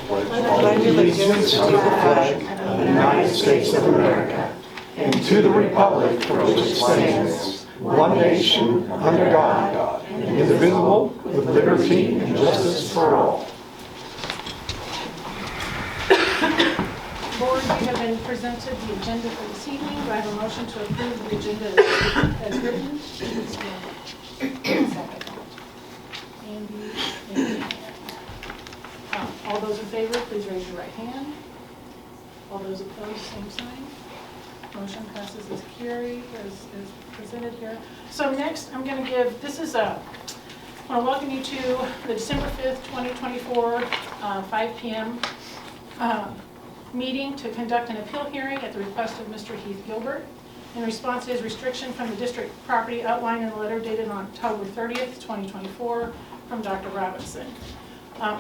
pledge allegiance to the flag of the United States of America and to the republic for which it stands, one nation, under God, indivisible, with liberty and justice for all. Board, you have been presented the agenda for this evening. Do I have a motion to approve the agenda as written? Second. Andy and Ann. All those in favor, please raise your right hand. All those opposed, same sign. Motion passes as carried, as presented here. So next, I'm going to give, I want to welcome you to the December 5th, 2024, 5 p.m. Meeting to conduct an appeal hearing at the request of Mr. Heath Gilbert in response to his restriction from the district property outlined in the letter dated on October 30th, 2024 from Dr. Robinson.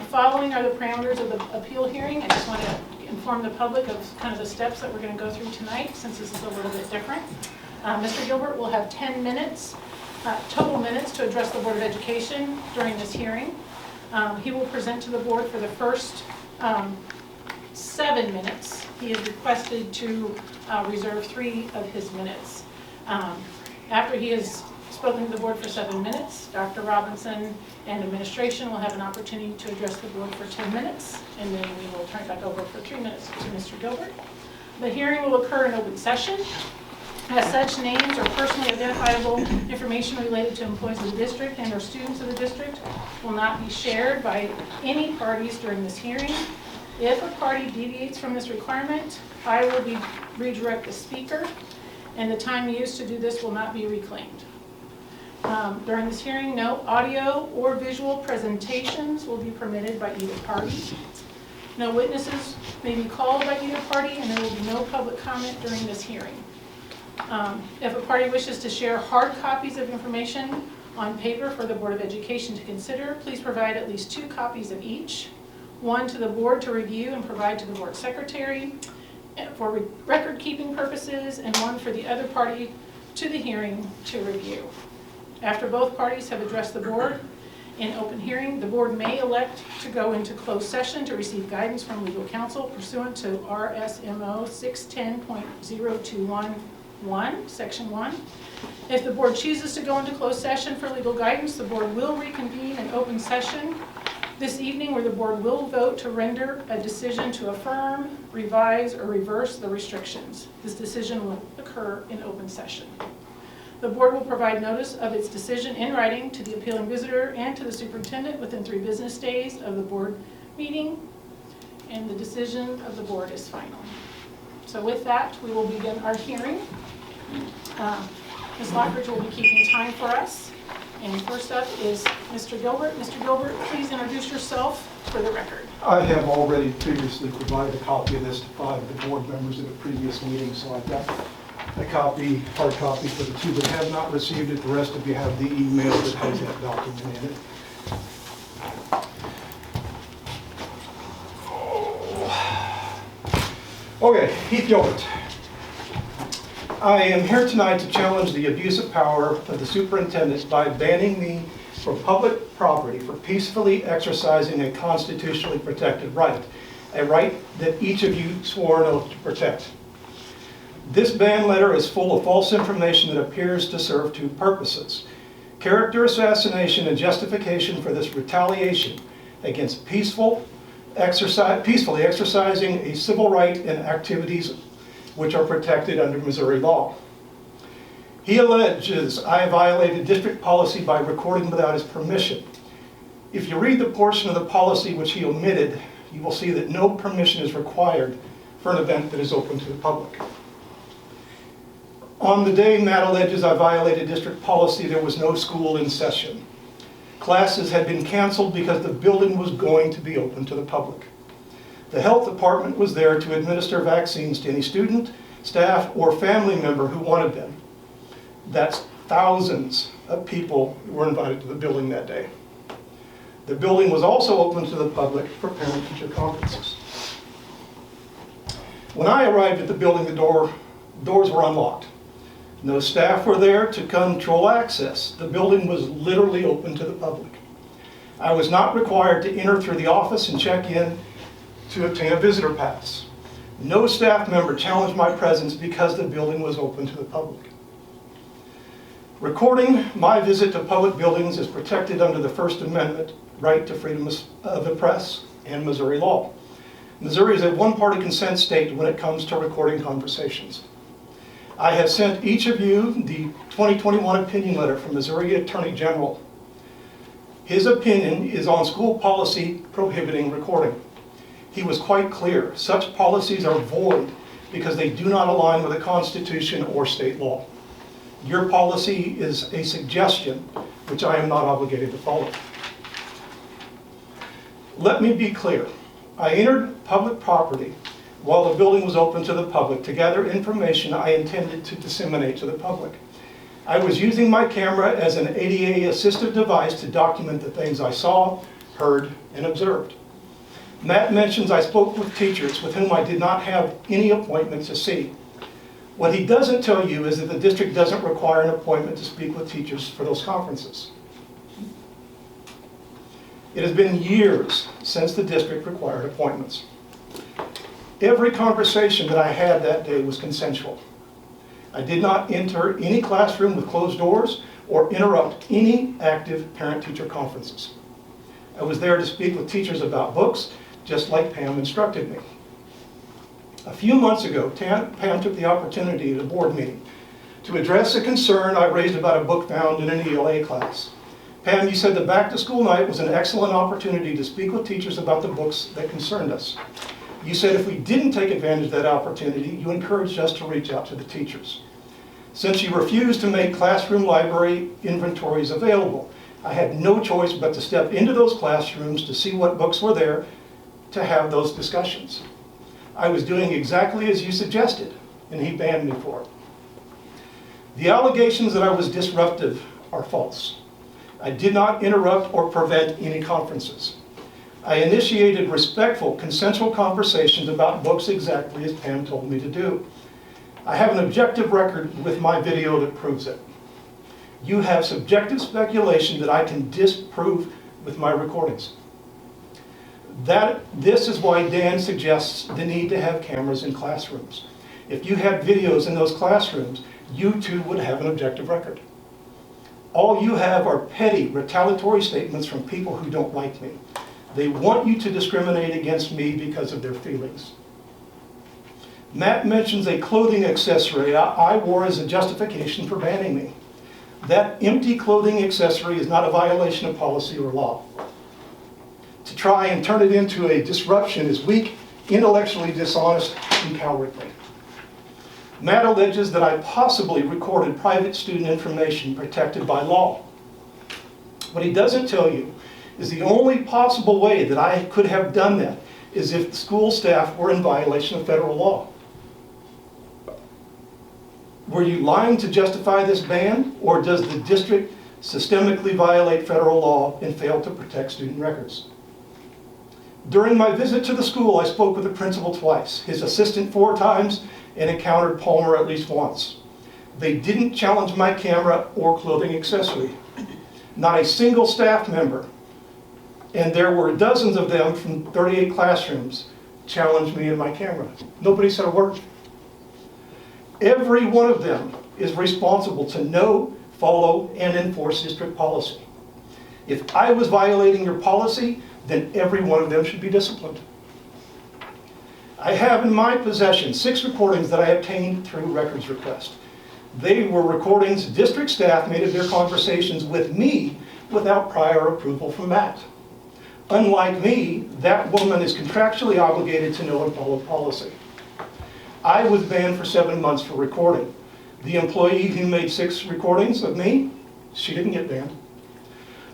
Following are the parameters of the appeal hearing. I just want to inform the public of kind of the steps that we're going to go through tonight, since this is a little bit different. Mr. Gilbert will have 10 minutes, total minutes, to address the Board of Education during this hearing. He will present to the board for the first 7 minutes. He is requested to reserve 3 of his minutes. After he has spoken to the board for 7 minutes, Dr. Robinson and administration will have an opportunity to address the board for 10 minutes, and then we will turn it back over for 3 minutes to Mr. Gilbert. The hearing will occur in open session. As such, names or personally identifiable information related to employees of the district and or students of the district will not be shared by any parties during this hearing. If a party deviates from this requirement, I will redirect the speaker, and the time used to do this will not be reclaimed. During this hearing, no audio or visual presentations will be permitted by either party. No witnesses may be called by either party, and there will be no public comment during this hearing. If a party wishes to share hard copies of information on paper for the Board of Education to consider, please provide at least 2 copies of each. 1 to the board to review and provide to the board secretary for record-keeping purposes, and 1 for the other party to the hearing to review. After both parties have addressed the board in open hearing, the board may elect to go into closed session to receive guidance from legal counsel pursuant to RSMO 610.0211, Section 1. If the board chooses to go into closed session for legal guidance, the board will reconvene in open session this evening, where the board will vote to render a decision to affirm, revise, or reverse the restrictions. This decision will occur in open session. The board will provide notice of its decision in writing to the appealing visitor and to the superintendent within 3 business days of the board meeting, and the decision of the board is final. So with that, we will begin our hearing. Ms. Lockridge will be keeping time for us. And first up is Mr. Gilbert. Mr. Gilbert, please introduce yourself for the record. I have already previously provided a copy of this to 5 of the board members at a previous meeting, so I've got a copy, hard copy for the 2 that have not received it. The rest of you have the email that has that document in it. Okay, Heath Gilbert. I am here tonight to challenge the abuse of power of the superintendent by banning me from public property for peacefully exercising a constitutionally protected right, a right that each of you swore an oath to protect. This ban letter is full of false information that appears to serve 2 purposes: character assassination and justification for this retaliation against peacefully exercising a civil right and activities which are protected under Missouri law. He alleges I violated district policy by recording without his permission. If you read the portion of the policy which he omitted, you will see that no permission is required for an event that is open to the public. On the day Matt alleges I violated district policy, there was no school in session. Classes had been canceled because the building was going to be open to the public. The health department was there to administer vaccines to any student, staff, or family member who wanted them. That's thousands of people who were invited to the building that day. The building was also open to the public for parent-teacher conferences. When I arrived at the building, the doors were unlocked. No staff were there to control access. The building was literally open to the public. I was not required to enter through the office and check in to obtain a visitor pass. No staff member challenged my presence because the building was open to the public. Recording my visit to public buildings is protected under the First Amendment right to freedom of the press and Missouri law. Missouri is a one-party consent state when it comes to recording conversations. I have sent each of you the 2021 opinion letter from Missouri Attorney General. His opinion is on school policy prohibiting recording. He was quite clear. Such policies are void because they do not align with the Constitution or state law. Your policy is a suggestion, which I am not obligated to follow. Let me be clear. I entered public property while the building was open to the public to gather information I intended to disseminate to the public. I was using my camera as an ADA assistive device to document the things I saw, heard, and observed. Matt mentions I spoke with teachers with whom I did not have any appointment to see. What he doesn't tell you is that the district doesn't require an appointment to speak with teachers for those conferences. It has been years since the district required appointments. Every conversation that I had that day was consensual. I did not enter any classroom with closed doors or interrupt any active parent-teacher conferences. I was there to speak with teachers about books, just like Pam instructed me. A few months ago, Pam took the opportunity at a board meeting to address a concern I raised about a book found in an ELA class. Pam, you said the back-to-school night was an excellent opportunity to speak with teachers about the books that concerned us. You said if we didn't take advantage of that opportunity, you encouraged us to reach out to the teachers. Since you refused to make classroom library inventories available, I had no choice but to step into those classrooms to see what books were there to have those discussions. I was doing exactly as you suggested, and he banned me for it. The allegations that I was disruptive are false. I did not interrupt or prevent any conferences. I initiated respectful, consensual conversations about books exactly as Pam told me to do. I have an objective record with my video that proves it. You have subjective speculation that I can disprove with my recordings. This is why Dan suggests the need to have cameras in classrooms. If you had videos in those classrooms, you too would have an objective record. All you have are petty, retaliatory statements from people who don't like me. They want you to discriminate against me because of their feelings. Matt mentions a clothing accessory I wore as a justification for banning me. That empty clothing accessory is not a violation of policy or law. To try and turn it into a disruption is weak, intellectually dishonest, and cowardly. Matt alleges that I possibly recorded private student information protected by law. What he doesn't tell you is the only possible way that I could have done that is if the school staff were in violation of federal law. Were you lying to justify this ban, or does the district systemically violate federal law and fail to protect student records? During my visit to the school, I spoke with the principal twice, his assistant 4 times, and encountered Palmer at least once. They didn't challenge my camera or clothing accessory. Not a single staff member, and there were dozens of them from 38 classrooms, challenged me and my camera. Nobody said a word. Every one of them is responsible to know, follow, and enforce district policy. If I was violating your policy, then every one of them should be disciplined. I have in my possession 6 recordings that I obtained through records request. They were recordings district staff made of their conversations with me without prior approval from Matt. Unlike me, that woman is contractually obligated to know and follow policy. I was banned for 7 months for recording. The employee who made 6 recordings of me, she didn't get banned.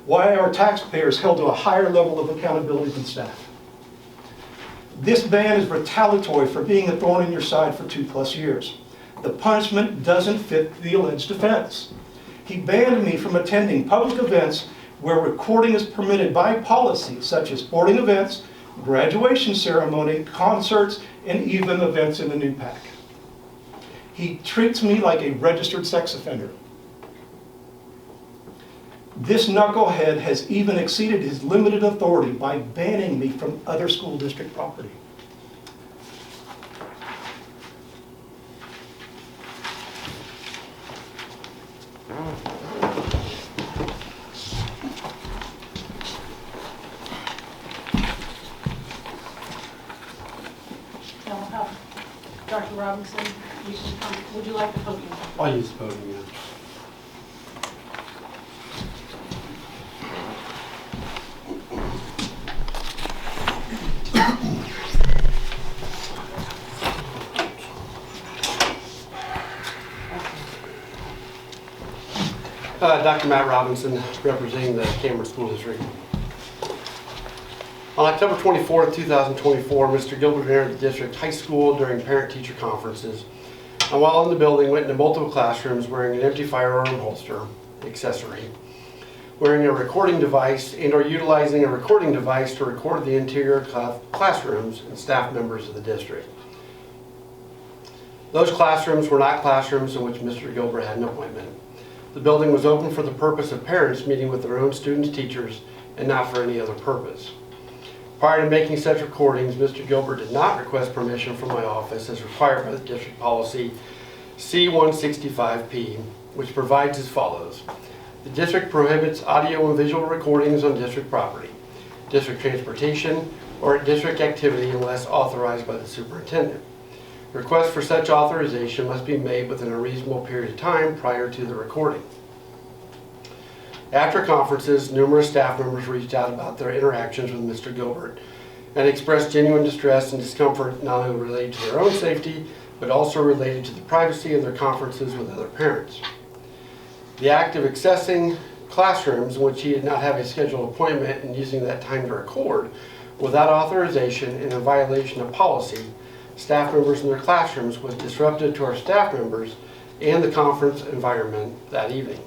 Why are taxpayers held to a higher level of accountability than staff? This ban is retaliatory for being a thorn in your side for 2+ years. The punishment doesn't fit the alleged offense. He banned me from attending public events where recording is permitted by policy, such as sporting events, graduation ceremony, concerts, and even events in the new pack. He treats me like a registered sex offender. This knucklehead has even exceeded his limited authority by banning me from other school district property. Now we'll have Dr. Robinson, you can come. Would you like the podium? I'll use the podium, yeah. Dr. Matt Robinson, representing the Cameron School District. On October 24, 2024, Mr. Gilbert entered the district high school during parent-teacher conferences, and while in the building went into multiple classrooms wearing an empty firearm holster accessory, wearing a recording device and or utilizing a recording device to record the interior classrooms and staff members of the district. Those classrooms were not classrooms in which Mr. Gilbert had an appointment. The building was open for the purpose of parents meeting with their own students' teachers and not for any other purpose. Prior to making such recordings, Mr. Gilbert did not request permission from my office as required by the district policy C-165P, which provides as follows. The district prohibits audio and visual recordings on district property, district transportation, or at district activity unless authorized by the superintendent. Request for such authorization must be made within a reasonable period of time prior to the recording. After conferences, numerous staff members reached out about their interactions with Mr. Gilbert and expressed genuine distress and discomfort not only related to their own safety, but also related to the privacy of their conferences with other parents. The act of accessing classrooms in which he did not have a scheduled appointment and using that time to record without authorization and in violation of policy, staff members in their classrooms was disruptive to our staff members and the conference environment that evening.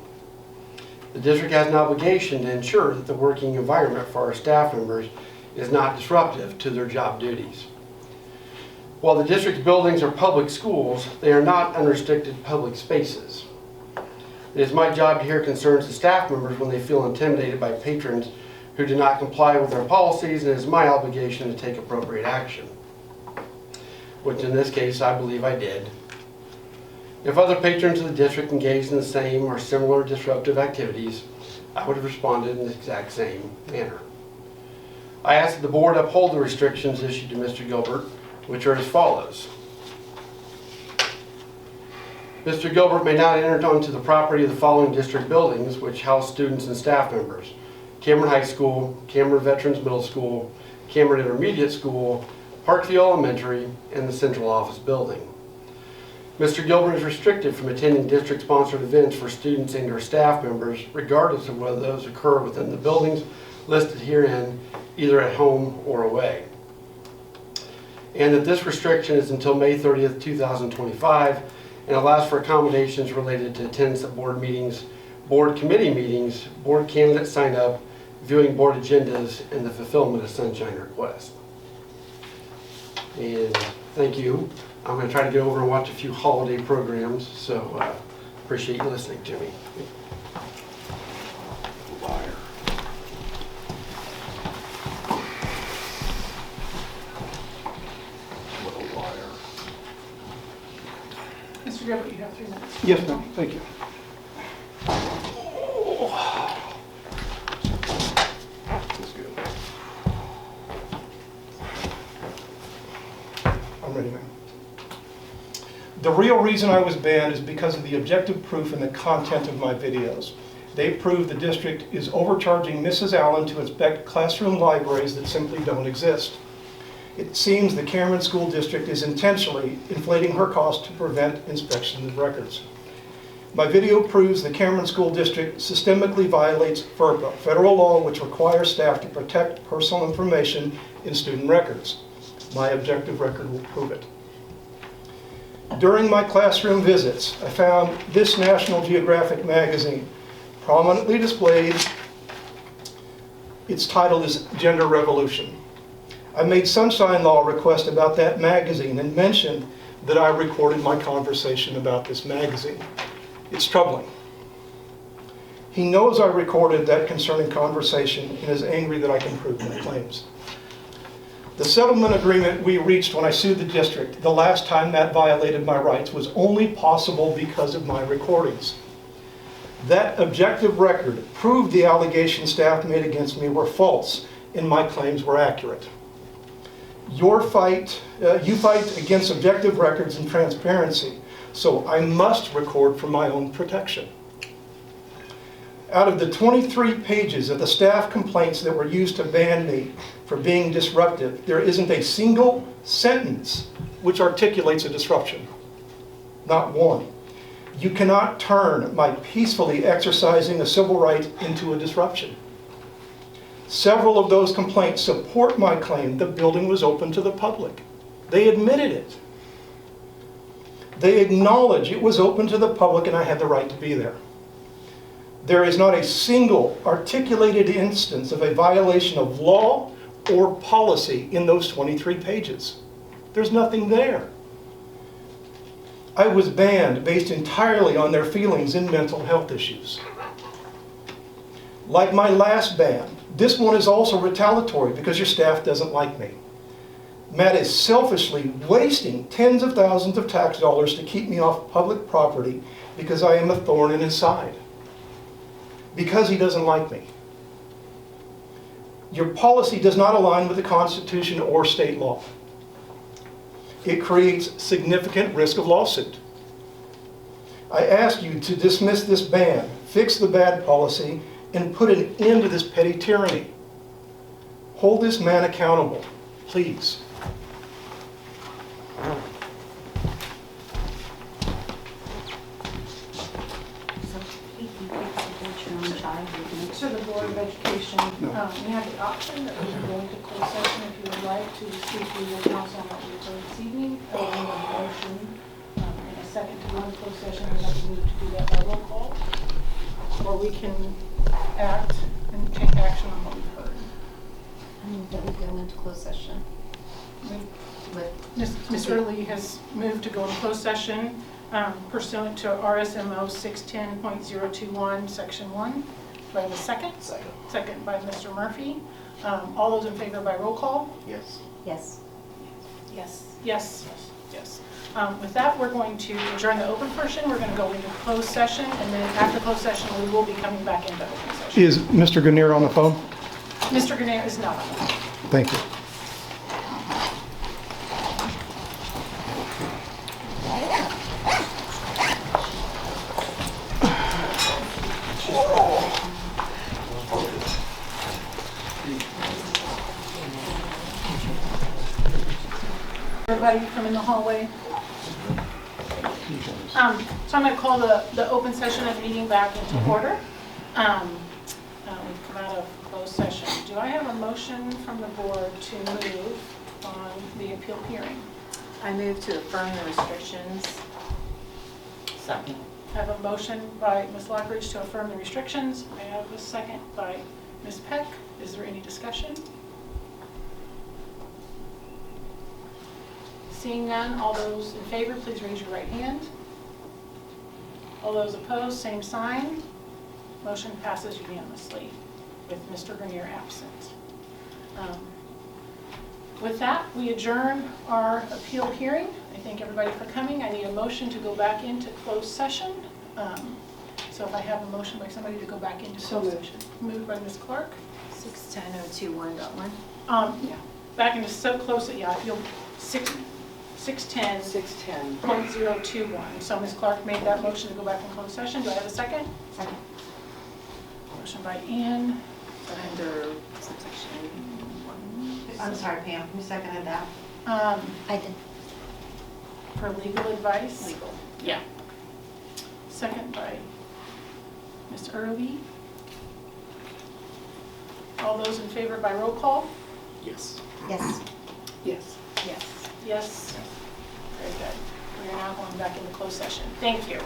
The district has an obligation to ensure that the working environment for our staff members is not disruptive to their job duties. While the district's buildings are public schools, they are not unrestricted public spaces. It is my job to hear concerns of staff members when they feel intimidated by patrons who do not comply with our policies, and it is my obligation to take appropriate action, which in this case I believe I did. If other patrons of the district engaged in the same or similar disruptive activities, I would have responded in the exact same manner. I ask that the board uphold the restrictions issued to Mr. Gilbert, which are as follows. Mr. Gilbert may not enter onto the property of the following district buildings which house students and staff members: Cameron High School, Cameron Veterans Middle School, Cameron Intermediate School, Parkview Elementary, and the Central Office Building. Mr. Gilbert is restricted from attending district-sponsored events for students and or staff members, regardless of whether those occur within the buildings listed herein, either at home or away. And that this restriction is until May 30th, 2025, and allows for accommodations related to attendance at board meetings, board committee meetings, board candidate sign-up, viewing board agendas, and the fulfillment of sunshine requests. And thank you. I'm going to try to get over and watch a few holiday programs, so appreciate you listening to me. Liar. What a liar. Mr. Gilbert, you have 3 minutes. Yes, ma'am. Thank you. That's good. I'm ready, ma'am. The real reason I was banned is because of the objective proof in the content of my videos. They prove the district is overcharging Mrs. Allen to inspect classroom libraries that simply don't exist. It seems the Cameron School District is intentionally inflating her cost to prevent inspection of records. My video proves the Cameron School District systemically violates FERPA, federal law which requires staff to protect personal information in student records. My objective record will prove it. During my classroom visits, I found this National Geographic magazine prominently displayed. Its title is Gender Revolution. I made Sunshine Law request about that magazine and mentioned that I recorded my conversation about this magazine. It's troubling. He knows I recorded that concerning conversation and is angry that I can prove my claims. The settlement agreement we reached when I sued the district the last time that violated my rights was only possible because of my recordings. That objective record proved the allegations staff made against me were false and my claims were accurate. You fight against objective records and transparency, so I must record for my own protection. Out of the 23 pages of the staff complaints that were used to ban me for being disruptive, there isn't a single sentence which articulates a disruption. Not one. You cannot turn my peacefully exercising a civil right into a disruption. Several of those complaints support my claim the building was open to the public. They admitted it. They acknowledge it was open to the public and I had the right to be there. There is not a single articulated instance of a violation of law or policy in those 23 pages. There's nothing there. I was banned based entirely on their feelings and mental health issues. Like my last ban, this one is also retaliatory because your staff doesn't like me. Matt is selfishly wasting tens of thousands of tax dollars to keep me off public property because I am a thorn in his side. Because he doesn't like me. Your policy does not align with the Constitution or state law. It creates significant risk of lawsuit. I ask you to dismiss this ban, fix the bad policy, and put an end to this petty tyranny. Hold this man accountable, please. So the Board of Education, we have the option that we can go into closed session if you would like to speak to your counsel on what we've heard this evening. We have a motion and a second to go into closed session. We have to move to do that by roll call. Or we can act and take action on what we've heard. I move that we go into closed session. Ms. Early has moved to go into closed session pursuant to RSMO 610.021, Section 1. Do I have a second? Second. Second by Mr. Murphy. All those in favor by roll call? Yes. Yes. Yes. Yes. Yes. With that, we're going to adjourn the open portion. We're going to go into closed session, and then after closed session, we will be coming back into open session. Is Mr. Grenier on the phone? Mr. Grenier is not on. Thank you. Everybody come in the hallway. So I'm going to call the open session of the meeting back into order. We've come out of closed session. Do I have a motion from the board to move on the appeal hearing? I move to affirm the restrictions. Second. I have a motion by Ms. Lockridge to affirm the restrictions. I have a second by Ms. Peck. Is there any discussion? Seeing none, all those in favor, please raise your right hand. All those opposed, same sign. Motion passes unanimously with Mr. Grenier absent. With that, we adjourn our appeal hearing. I thank everybody for coming. I need a motion to go back into closed session. So if I have a motion by somebody to go back into closed session. Moved by Ms. Clark. 610.021.1. Yeah, back into so close that, yeah, I feel 610. 610.021. So Ms. Clark made that motion to go back in closed session. Do I have a second? Second. Motion by Ann. Under subsection 1. I'm sorry, Pam, who seconded that? I did. For legal advice. Legal. Yeah. Second by Ms. Early. All those in favor by roll call? Yes. Yes. Yes. Yes. Yes. Very good. We are now going back into closed session. Thank you.